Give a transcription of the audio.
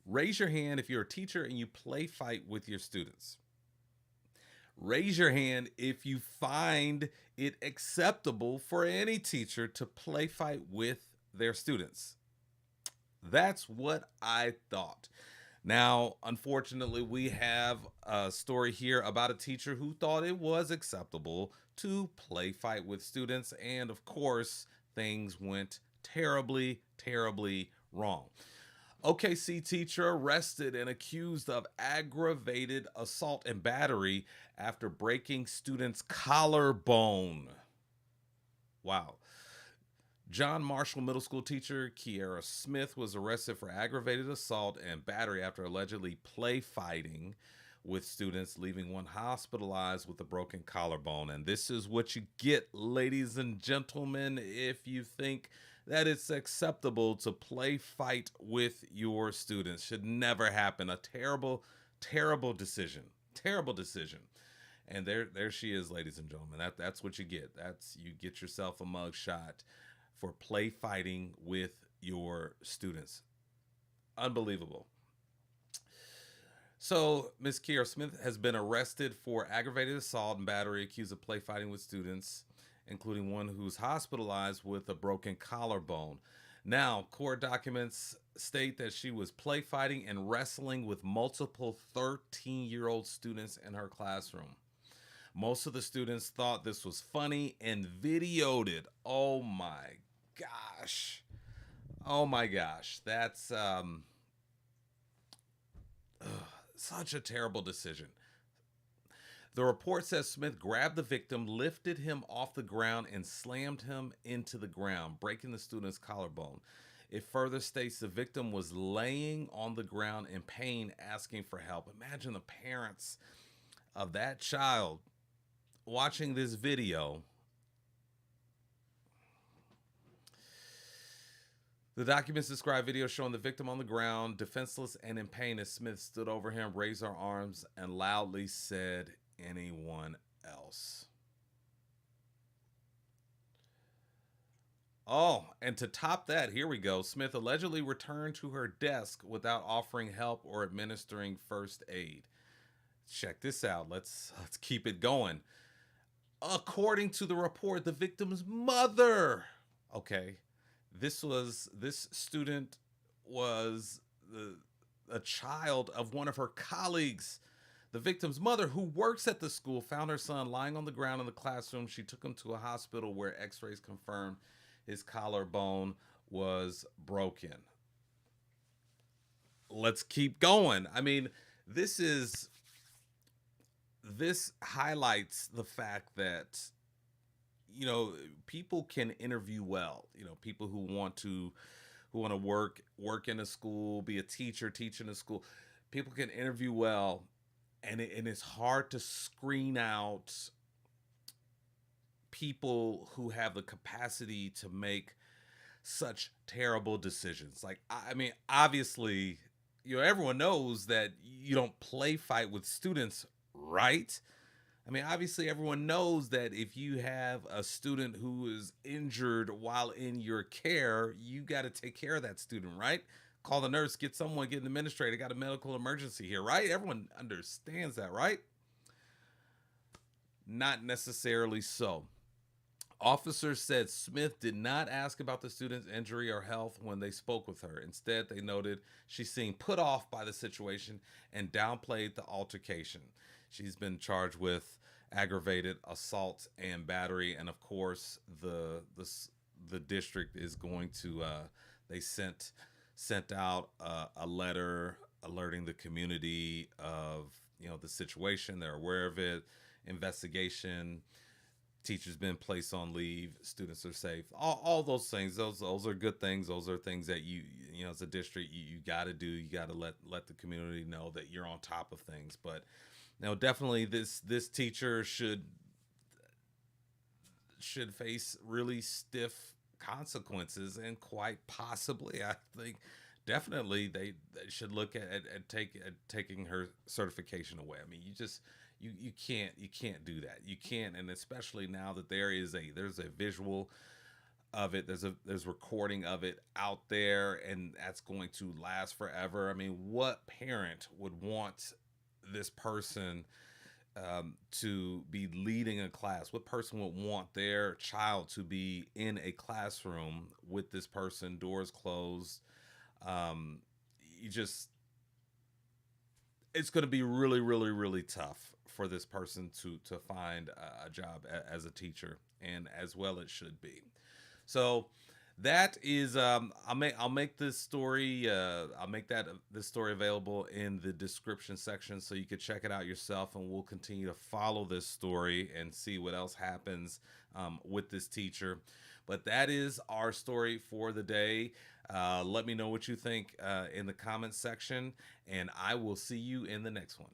Raise your hand if you're a teacher and you play fight with your students. Raise your hand if you find it acceptable for any teacher to play fight with their students. That's what I thought. Now, unfortunately, we have a story here about a teacher who thought it was acceptable to play fight with students, and of course, things went terribly, terribly wrong. OKC teacher arrested and accused of aggravated assault and battery after breaking student's collarbone. Wow. John Marshall Middle School teacher Kiera Smith was arrested for aggravated assault and battery after allegedly play fighting with students, leaving one hospitalized with a broken collarbone. And this is what you get, ladies and gentlemen, if you think that it's acceptable to play fight with your students. Should never happen. A terrible, terrible decision. Terrible decision. And there she is, ladies and gentlemen. That's what you get. That's you get yourself a mug shot for play fighting with your students. Unbelievable. So, Miss Kiera Smith has been arrested for aggravated assault and battery, accused of play fighting with students, including one who's hospitalized with a broken collarbone. Now, court documents state that she was play fighting and wrestling with multiple 13-year-old students in her classroom. Most of the students thought this was funny and videoed it. Oh my gosh. Oh my gosh. That's such a terrible decision. The report says Smith grabbed the victim, lifted him off the ground, and slammed him into the ground, breaking the student's collarbone. It further states the victim was laying on the ground in pain, asking for help. Imagine the parents of that child watching this video. The documents describe video showing the victim on the ground, defenseless and in pain, as Smith stood over him, raised her arms, and loudly said, "Anyone else?" Oh, and to top that, here we go. Smith allegedly returned to her desk without offering help or administering first aid. Check this out. Let's keep it going. According to the report, the victim's mother. Okay, this student was a child of one of her colleagues. The victim's mother, who works at the school, found her son lying on the ground in the classroom. She took him to a hospital where x-rays confirmed his collarbone was broken. Let's keep going. I mean, this is this highlights the fact that people can interview well. People who want to work in a school, be a teacher, teach in a school. People can interview well, and it's hard to screen out people who have the capacity to make such terrible decisions. Like, I mean, obviously, everyone knows that you don't play fight with students, right? I mean, obviously, everyone knows that if you have a student who is injured while in your care, you got to take care of that student, right? Call the nurse, get someone, get an administrator, got a medical emergency here, right? Everyone understands that, right? Not necessarily so. Officers said Smith did not ask about the student's injury or health when they spoke with her. Instead, they noted she seemed put off by the situation and downplayed the altercation. She's been charged with aggravated assault and battery, and of course, the district is going to they sent out a letter alerting the community of the situation. They're aware of it. Investigation. Teachers been placed on leave. Students are safe. All those things. Those are good things. Those are things that as a district you got to do. You got to let the community know that you're on top of things. But definitely this teacher should face really stiff consequences, and quite possibly, I think, definitely they should look at taking her certification away. I mean, you can't do that. You can't, and especially now that there's a visual of it. There's recording of it out there, and that's going to last forever. I mean, what parent would want this person to be leading a class? What person would want their child to be in a classroom with this person, doors closed? Um, you just It's going to be really, really, really tough for this person to find a job as a teacher, and as well it should be. So that is I'll make this story I'll make that this story available in the description section so you could check it out yourself, and we'll continue to follow this story and see what else happens with this teacher. But that is our story for the day. Let me know what you think in the comments section, and I will see you in the next one.